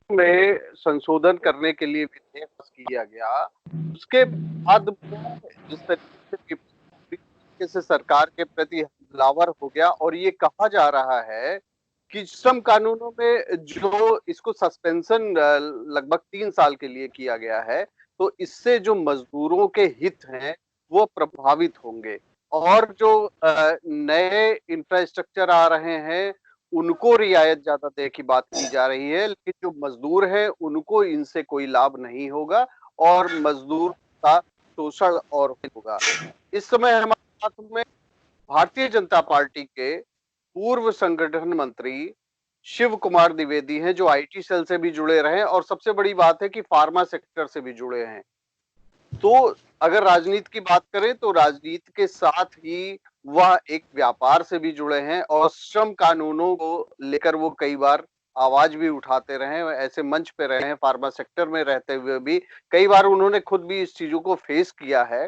में संशोधन करने के लिए विधेयक पास किया गया, उसके बाद में जिस तरीके से पूरी तरीके से सरकार के प्रति हमलावर हो गया और ये कहा जा रहा है कि श्रम कानूनों में जो इसको सस्पेंशन लगभग 3 साल के लिए किया गया है, तो इससे जो मजदूरों के हित हैं वो प्रभावित होंगे और जो नए इंफ्रास्ट्रक्चर आ रहे हैं उनको रियायत ज्यादा देने की बात की जा रही है, लेकिन जो मजदूर हैं उनको इनसे कोई लाभ नहीं होगा और मजदूर का शोषण और होगा। इस समय हमारे साथ में भारतीय जनता पार्टी के पूर्व संगठन मंत्री शिव कुमार द्विवेदी हैं, जो आईटी सेल से भी जुड़े रहे और सबसे बड़ी बात है कि फार्मा सेक्टर से भी जुड़े हैं। तो अगर राजनीति की बात करें तो राजनीति के साथ ही वह एक व्यापार से भी जुड़े हैं और श्रम कानूनों को लेकर वो कई बार आवाज भी उठाते रहे, ऐसे मंच पे रहे हैं, फार्मा सेक्टर में रहते हुए भी कई बार उन्होंने खुद भी इस चीजों को फेस किया है।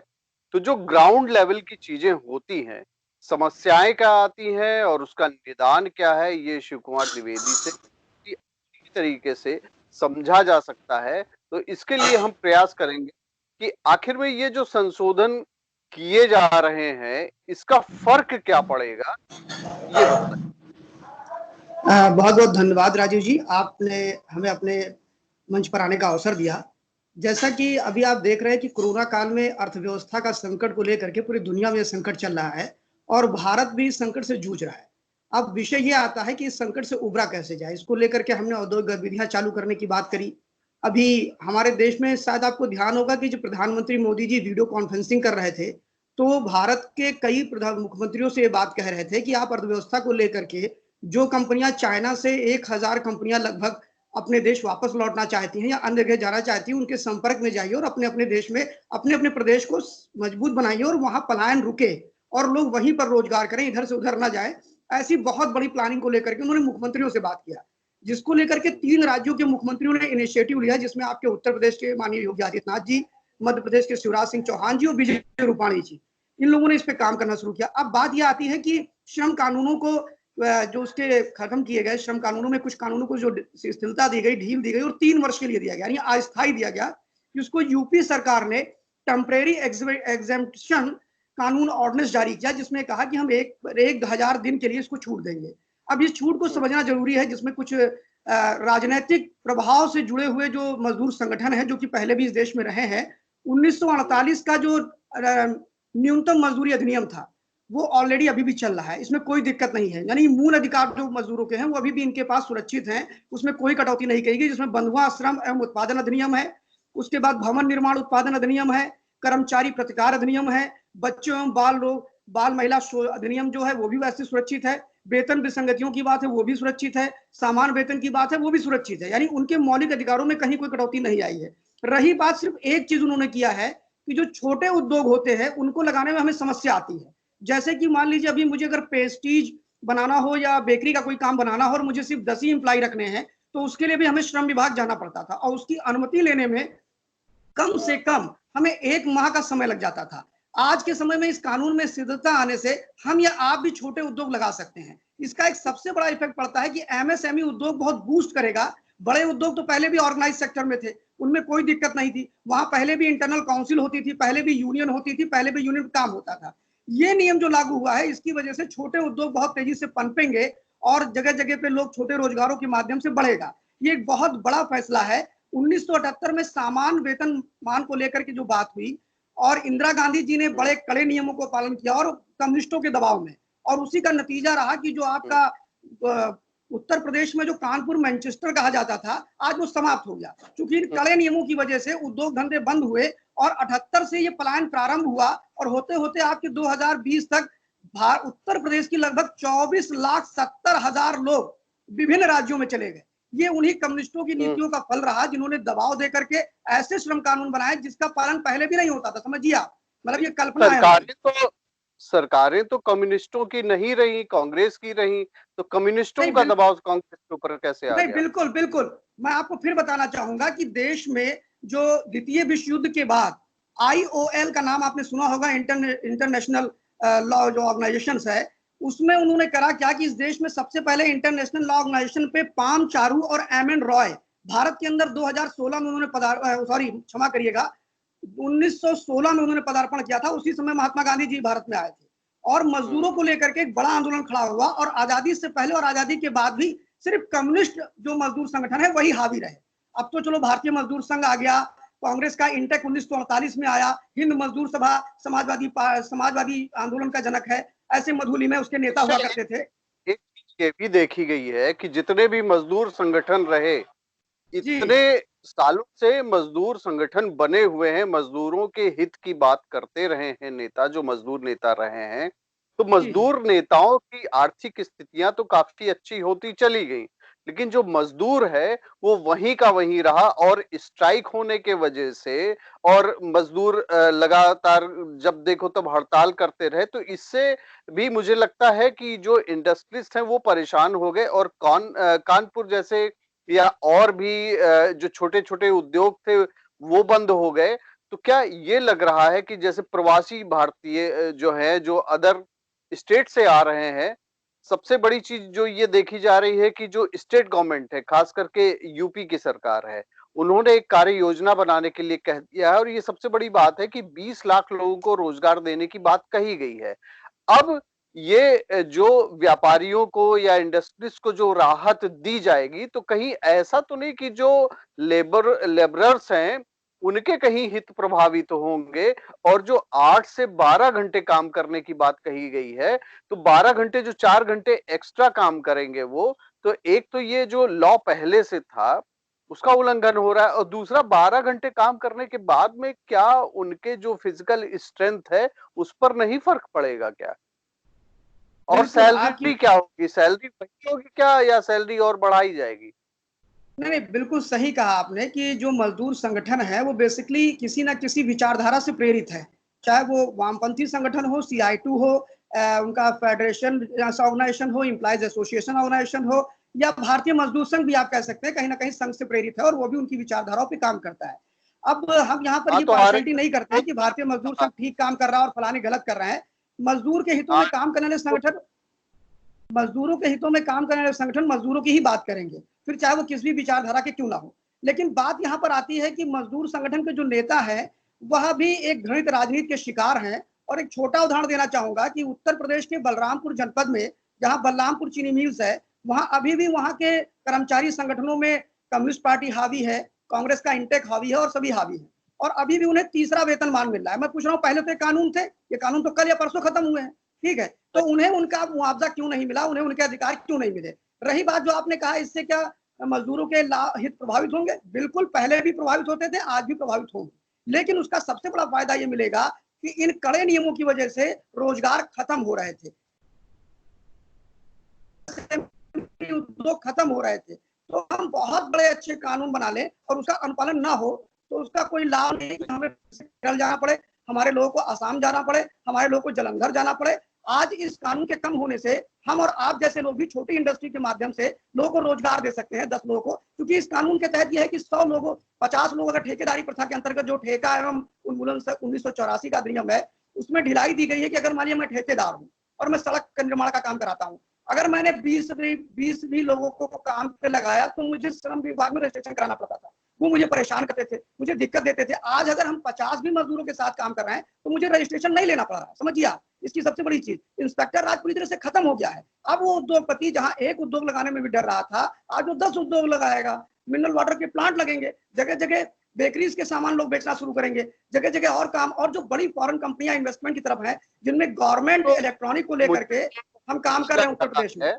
तो जो ग्राउंड लेवल की चीजें होती हैं, समस्याएं क्या आती हैं और उसका निदान क्या है, ये शिव कुमार द्विवेदी से अच्छी तरीके से समझा जा सकता है। तो इसके लिए हम प्रयास करेंगे कि आखिर में ये जो संशोधन किए जा रहे हैं इसका फर्क क्या पड़ेगा, ये बताएं। बहुत बहुत धन्यवाद राजीव जी, आपने हमें अपने मंच पर आने का अवसर दिया। जैसा कि अभी आप देख रहे हैं कि कोरोना काल में अर्थव्यवस्था का संकट को लेकर के पूरी दुनिया में संकट चल रहा है और भारत भी इस संकट से जूझ रहा है। अब विषय ये आता है कि इस संकट से उबरा कैसे जाए। इसको लेकर के हमने औद्योगिक गतिविधियां चालू करने की बात करी। अभी हमारे देश में शायद आपको ध्यान होगा कि जो प्रधानमंत्री मोदी जी वीडियो कॉन्फ्रेंसिंग कर रहे थे, तो भारत के कई प्रधान मुख्यमंत्रियों से ये बात कह रहे थे कि आप अर्थव्यवस्था को लेकर के जो कंपनियां चाइना से 1000 कंपनियां लगभग अपने देश वापस लौटना चाहती हैं या अन्य जगह जाना चाहती हैं, उनके संपर्क में जाइए और अपने अपने देश में अपने अपने प्रदेश को मजबूत बनाइए और वहां पलायन रुके और लोग वहीं पर रोजगार करें, इधर से उधर ना जाए। ऐसी बहुत बड़ी प्लानिंग को लेकर के उन्होंने मुख्यमंत्रियों से बात किया, जिसको लेकर के 3 राज्यों के मुख्यमंत्रियों ने इनिशिएटिव लिया, जिसमें आपके उत्तर प्रदेश के माननीय योगी आदित्यनाथ जी, मध्य प्रदेश के शिवराज सिंह चौहान जी और विजय रूपाणी जी, इन लोगों ने इस पे काम करना शुरू किया। अब बात यह आती है कि श्रम कानूनों को जो उसके खत्म किए गए, श्रम कानूनों में कुछ कानूनों को जो शिथिलता दी गई, ढील दी गई और 3 वर्ष के लिए दिया गया, यानी अस्थायी दिया गया, कि उसको यूपी सरकार ने टेम्परेरी एग्जेम्पशन कानून ऑर्डिनेंस जारी किया, जिसमें कहा कि हम 1000 दिन के लिए इसको छूट देंगे। अब इस छूट को समझना जरूरी है, जिसमें कुछ राजनीतिक प्रभाव से जुड़े हुए जो मजदूर संगठन है, जो कि पहले भी इस देश में रहे हैं, 1948 का जो न्यूनतम मजदूरी अधिनियम था वो ऑलरेडी अभी भी चल रहा है, इसमें कोई दिक्कत नहीं है। यानी मूल अधिकार जो मजदूरों के हैं वो अभी भी इनके पास सुरक्षित हैं, उसमें कोई कटौती नहीं की गई। जिसमें बंधुआ श्रम एवं उत्पादन अधिनियम है, उसके बाद भवन निर्माण उत्पादन अधिनियम है, कर्मचारी प्रतिकार अधिनियम है, बच्चों एवं बाल महिला अधिनियम जो है वो भी वैसे सुरक्षित है, वेतन विसंगतियों की बात है वो भी सुरक्षित है, सामान वेतन की बात है वो भी सुरक्षित है। यानी उनके मौलिक अधिकारों में कहीं कोई कटौती नहीं आई है। रही बात, सिर्फ एक चीज उन्होंने किया है कि जो छोटे उद्योग होते हैं उनको लगाने में हमें समस्या आती है। जैसे कि मान लीजिए अभी मुझे अगर पेस्टीज बनाना हो या बेकरी का कोई काम बनाना हो और मुझे सिर्फ 10 ही एम्प्लॉय रखने हैं, तो उसके लिए भी हमें श्रम विभाग जाना पड़ता था और उसकी अनुमति लेने में कम से कम हमें 1 माह का समय लग जाता था। आज के समय में इस कानून में शिथिलता आने से हम या आप भी छोटे उद्योग लगा सकते हैं। इसका एक सबसे बड़ा इफेक्ट पड़ता है कि एमएसएमई उद्योग बहुत बूस्ट करेगा। बड़े उद्योग तो पहले भी ऑर्गेनाइज सेक्टर में थे, उनमें कोई दिक्कत नहीं थी, वहां पहले भी इंटरनल काउंसिल होती थी, पहले भी यूनियन होती थी, पहले भी यूनियन काम होता था। ये नियम जो लागू हुआ है, इसकी वजह से छोटे उद्योग बहुत तेजी से पनपेंगे और जगह जगह पे लोग छोटे रोजगारों के माध्यम से बढ़ेगा। ये एक बहुत बड़ा फैसला है। 1978 में सामान वेतन मान को लेकर के जो बात हुई और इंदिरा गांधी जी ने बड़े कड़े नियमों को पालन किया और कम्युनिस्टों के दबाव में, और उसी का नतीजा रहा कि जो आपका उत्तर प्रदेश में जो कानपुर मैनचेस्टर कहा जाता था, आज वो समाप्त हो गया। क्योंकि इन कड़े नियमों की वजह से उद्योग धंधे बंद हुए और 78 से ये पलायन प्रारंभ हुआ और होते होते आपके 2020 तक उत्तर प्रदेश की लगभग 24,70,000 लोग विभिन्न राज्यों में चले गए। ये उन्हीं कम्युनिस्टों की नीतियों का फल रहा, जिन्होंने दबाव देकर के ऐसे श्रम कानून बनाए जिसका पालन पहले भी नहीं होता था। समझिए आप, मतलब ये कल्पना है। सरकारें तो कम्युनिस्टों की नहीं रही, कांग्रेस की रही, तो कम्युनिस्टों का दबाव कांग्रेस के ऊपर कैसे आ गया? बिल्कुल बिल्कुल, मैं आपको फिर बताना चाहूंगा कि देश में जो द्वितीय विश्व युद्ध के बाद IOL का नाम आपने सुना होगा, इंटरनेशनल लॉ जो ऑर्गेनाइजेशन है, उसमें उन्होंने करा क्या कि इस देश में सबसे पहले इंटरनेशनल लॉ ऑर्गेनाइजेशन पे पाम चारू और एम एन रॉय भारत के अंदर 2016 में उन्होंने सॉरी क्षमा करिएगा, 1916 में उन्होंने पदार्पण किया था। उसी समय महात्मा गांधी जी भारत में आए थे और मजदूरों को लेकर के एक बड़ा आंदोलन खड़ा हुआ, और आजादी से पहले और आजादी के बाद भी सिर्फ कम्युनिस्ट जो मजदूर संगठन है वही हावी रहे। अब तो चलो भारतीय मजदूर संघ आ गया, कांग्रेस का इंटेक 1948 में आया, हिंद मजदूर सभा समाजवादी आंदोलन का जनक है, ऐसे मधुली में उसके नेता हुआ करते थे। एक चीज ये भी देखी गई है कि जितने भी मजदूर संगठन रहे, इतने सालों से मजदूर संगठन बने हुए हैं, मजदूरों के हित की बात करते रहे हैं नेता, जो मजदूर नेता रहे हैं। तो मजदूर नेताओं की आर्थिक स्थितियां तो काफी अच्छी होती चली गई, लेकिन जो मजदूर है वो वहीं का वहीं रहा, और स्ट्राइक होने के वजह से और मजदूर लगातार जब देखो तब हड़ताल करते रहे, तो इससे भी मुझे लगता है कि जो इंडस्ट्रिस्ट हैं वो परेशान हो गए, और कानपुर जैसे या और भी जो छोटे छोटे उद्योग थे वो बंद हो गए। तो क्या ये लग रहा है कि जैसे प्रवासी भारतीय जो है, जो अदर स्टेट से आ रहे हैं, सबसे बड़ी चीज जो ये देखी जा रही है कि जो स्टेट गवर्नमेंट है, खास करके यूपी की सरकार है, उन्होंने एक कार्य योजना बनाने के लिए कह दिया है, और ये सबसे बड़ी बात है कि 20 लाख लोगों को रोजगार देने की बात कही गई है। अब ये जो व्यापारियों को या इंडस्ट्रीज को जो राहत दी जाएगी, तो कहीं ऐसा तो नहीं कि जो लेबरर्स हैं उनके कहीं हित प्रभावित होंगे, और जो 8 से 12 घंटे काम करने की बात कही गई है, तो 12 घंटे जो 4 घंटे एक्स्ट्रा काम करेंगे वो, तो एक तो ये जो लॉ पहले से था उसका उल्लंघन हो रहा है, और दूसरा 12 घंटे काम करने के बाद में क्या उनके जो फिजिकल स्ट्रेंथ है उस पर नहीं फर्क पड़ेगा क्या? और सैलरी क्या होगी? सैलरी वही होगी क्या, या सैलरी और बढ़ाई जाएगी? नहीं, बिल्कुल सही कहा आपने कि जो मजदूर संगठन है वो बेसिकली किसी ना किसी विचारधारा से प्रेरित है, चाहे वो वामपंथी संगठन हो, CI2 हो, उनका फेडरेशन ऑर्गेनाइजेशन हो, एम्प्लॉयज एसोसिएशन ऑर्गेनाइजेशन हो, या भारतीय मजदूर संघ भी आप कह सकते हैं, कहीं ना कहीं संघ से प्रेरित है और वो भी उनकी विचारधाराओं पे काम करता है। अब हम यहाँ पर ये तो पार्शलिटी नहीं करते हैं कि भारतीय मजदूर संघ ठीक काम कर रहा है और फलाने गलत कर रहे हैं। मजदूर के हितों में काम करने वाले संगठन, मजदूरों के हितों में काम करने वाले संगठन मजदूरों की ही बात करेंगे, फिर चाहे वो किसी भी विचारधारा के क्यों ना हो। लेकिन बात यहाँ पर आती है कि मजदूर संगठन के जो नेता है वह भी एक घृणित राजनीति के शिकार हैं। और एक छोटा उदाहरण देना चाहूंगा कि उत्तर प्रदेश के बलरामपुर जनपद में, जहां बलरामपुर चीनी मिल्स है, वहां अभी भी वहां के कर्मचारी संगठनों में कम्युनिस्ट पार्टी हावी है, कांग्रेस का इंटेक हावी है और सभी हावी है, और अभी भी उन्हें तीसरा वेतनमान मिल रहा है। मैं पूछ रहा हूँ, पहले तो कानून थे, ये कानून तो कल या परसों खत्म हुए हैं, ठीक है, तो उन्हें उनका मुआवजा क्यों नहीं मिला, उन्हें उनके अधिकार क्यों नहीं मिले। रही बात जो आपने कहा, इससे क्या मजदूरों के हित प्रभावित होंगे? बिल्कुल, पहले भी प्रभावित होते थे, आज भी प्रभावित होंगे, लेकिन उसका सबसे बड़ा फायदा ये मिलेगा कि इन कड़े नियमों की वजह से रोजगार खत्म हो रहे थे, उद्योग खत्म हो रहे थे। तो हम बहुत बड़े अच्छे कानून बना लें और उसका अनुपालन ना हो तो उसका कोई लाभ नहीं। हमें केरल जाना पड़े, हमारे लोगों को आसाम जाना पड़े, हमारे लोगों को जलंधर जाना पड़े। आज इस कानून के कम होने से हम और आप जैसे लोग भी छोटी इंडस्ट्री के माध्यम से लोगों को रोजगार दे सकते हैं, 10 लोगों को, क्योंकि इस कानून के तहत यह है कि 100 लोगों 50 लोग, अगर ठेकेदारी प्रथा के अंतर्गत जो ठेका एवं उन्मूलन 1984 का अधिनियम है उसमें ढिलाई दी गई है कि अगर मानिए मैं ठेकेदार हूँ और मैं सड़क का निर्माण का काम कराता हूँ, अगर मैंने 20 भी लोगों को काम पे लगाया तो मुझे श्रम विभाग में रजिस्ट्रेशन कराना पड़ता था, वो मुझे परेशान करते थे, मुझे दिक्कत देते थे। आज अगर हम 50 भी मजदूरों के साथ काम कर रहे हैं तो मुझे रजिस्ट्रेशन नहीं लेना पड़ रहा है। समझिए आप, इसकी सबसे बड़ी चीज, इंस्पेक्टर राज पूरी तरह से खत्म हो गया है। अब वो उद्योगपति जहां एक उद्योग लगाने में भी डर रहा था, आज वो 10 उद्योग लगाएगा, मिनरल वाटर के प्लांट लगेंगे, जगह जगह बेकरीज के सामान लोग बेचना शुरू करेंगे, जगह जगह और काम। और जो बड़ी फॉरेन कंपनियां इन्वेस्टमेंट की तरफ है, जिनमें गवर्नमेंट इलेक्ट्रॉनिक को लेकर के हम काम कर रहे हैं उत्तर प्रदेश में।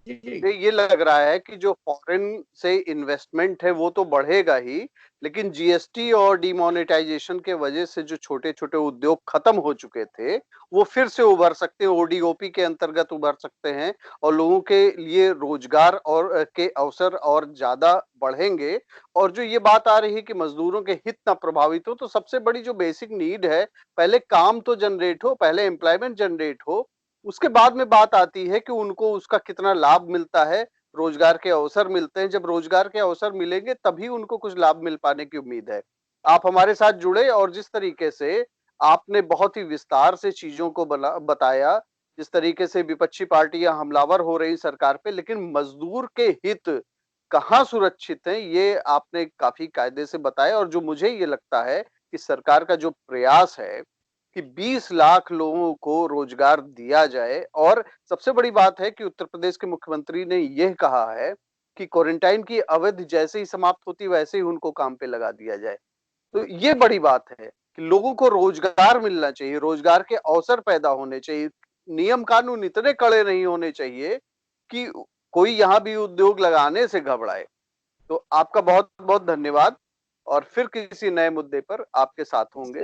ये लग रहा है कि जो फॉरेन से इन्वेस्टमेंट है वो तो बढ़ेगा ही, लेकिन जीएसटी और डिमोनेटाइजेशन के वजह से जो छोटे छोटे उद्योग खत्म हो चुके थे वो फिर से उभर सकते हैं, ओडीओपी के अंतर्गत उभर सकते हैं, और लोगों के लिए रोजगार और के अवसर और ज्यादा बढ़ेंगे। और जो ये बात आ रही है कि मजदूरों के हित ना प्रभावित हो, तो सबसे बड़ी जो बेसिक नीड है, पहले काम तो जनरेट हो, पहले एम्प्लॉयमेंट जनरेट हो, उसके बाद में बात आती है कि उनको उसका कितना लाभ मिलता है, रोजगार के अवसर मिलते हैं। जब रोजगार के अवसर मिलेंगे तभी उनको कुछ लाभ मिल पाने की उम्मीद है। आप हमारे साथ जुड़े, और जिस तरीके से आपने बहुत ही विस्तार से चीजों को बताया, जिस तरीके से विपक्षी पार्टियां हमलावर हो रही सरकार पे, लेकिन मजदूर के हित कहाँ सुरक्षित हैं, ये आपने काफी कायदे से बताया। और जो मुझे ये लगता है कि सरकार का जो प्रयास है कि 20 लाख लोगों को रोजगार दिया जाए, और सबसे बड़ी बात है कि उत्तर प्रदेश के मुख्यमंत्री ने यह कहा है कि क्वारंटाइन की अवधि जैसे ही समाप्त होती वैसे ही उनको काम पे लगा दिया जाए। तो ये बड़ी बात है कि लोगों को रोजगार मिलना चाहिए, रोजगार के अवसर पैदा होने चाहिए, नियम कानून इतने कड़े नहीं होने चाहिए कि कोई यहाँ भी उद्योग लगाने से घबराए। तो आपका बहुत बहुत धन्यवाद, और फिर किसी नए मुद्दे पर आपके साथ होंगे।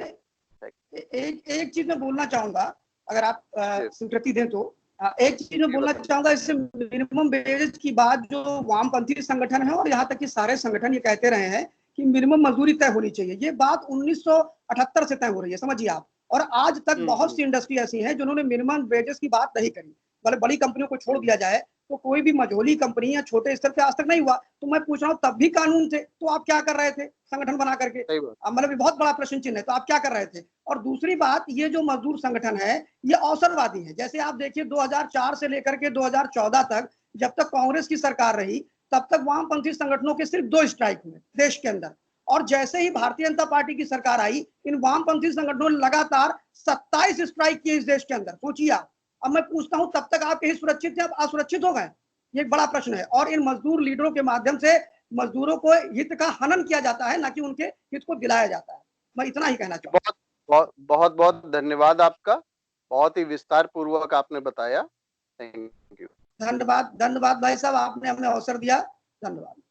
एक एक चीज मैं बोलना चाहूंगा, अगर आप जी, स्वीकृति दें तो। एक चीज मैं बोलना बताइए। चाहूंगा, इससे मिनिमम वेज की बात जो वामपंथी संगठन है और यहाँ तक कि सारे संगठन ये कहते रहे हैं कि मिनिमम मजदूरी तय होनी चाहिए। ये बात 1978 से तय हो रही है, समझिए आप। और आज तक बहुत सी इंडस्ट्री ऐसी हैं जिन्होंने मिनिमम वेजेस की बात नहीं करी। भले बड़ी कंपनियों को छोड़ दिया जाए, तो कोई भी मझोली कंपनी या छोटे स्तर पे आज तक नहीं हुआ। तो मैं पूछ रहा हूँ, तब भी कानून थे, तो आप क्या कर रहे थे संगठन बना करके? सही बात। मतलब ये बहुत बड़ा प्रश्न चिन्ह है, तो आप क्या कर रहे थे? और दूसरी बात, ये जो मजदूर संगठन है ये अवसरवादी है। जैसे आप देखिए 2004 से लेकर के 2014 तक, जब तक कांग्रेस की सरकार रही, तब तक वामपंथी संगठनों के सिर्फ 2 स्ट्राइक हुए देश के अंदर। और जैसे ही भारतीय जनता पार्टी की सरकार आई, इन वामपंथी संगठनों ने लगातार 27 स्ट्राइक किए इस देश के अंदर, सोचिए आप। अब मैं पूछता हूं, तब तक आप कहीं सुरक्षित थे, अब असुरक्षित हो गए? ये एक बड़ा प्रश्न है। और इन मजदूर लीडरों के माध्यम से मजदूरों को हित का हनन किया जाता है, ना कि उनके हित को दिलाया जाता है। मैं इतना ही कहना चाहूंगा। बहुत बहुत बहुत बहुत धन्यवाद आपका, बहुत ही विस्तार पूर्वक आपने बताया। Thank you. धन्यवाद, धन्यवाद भाई साहब, आपने हमें अवसर दिया। धन्यवाद।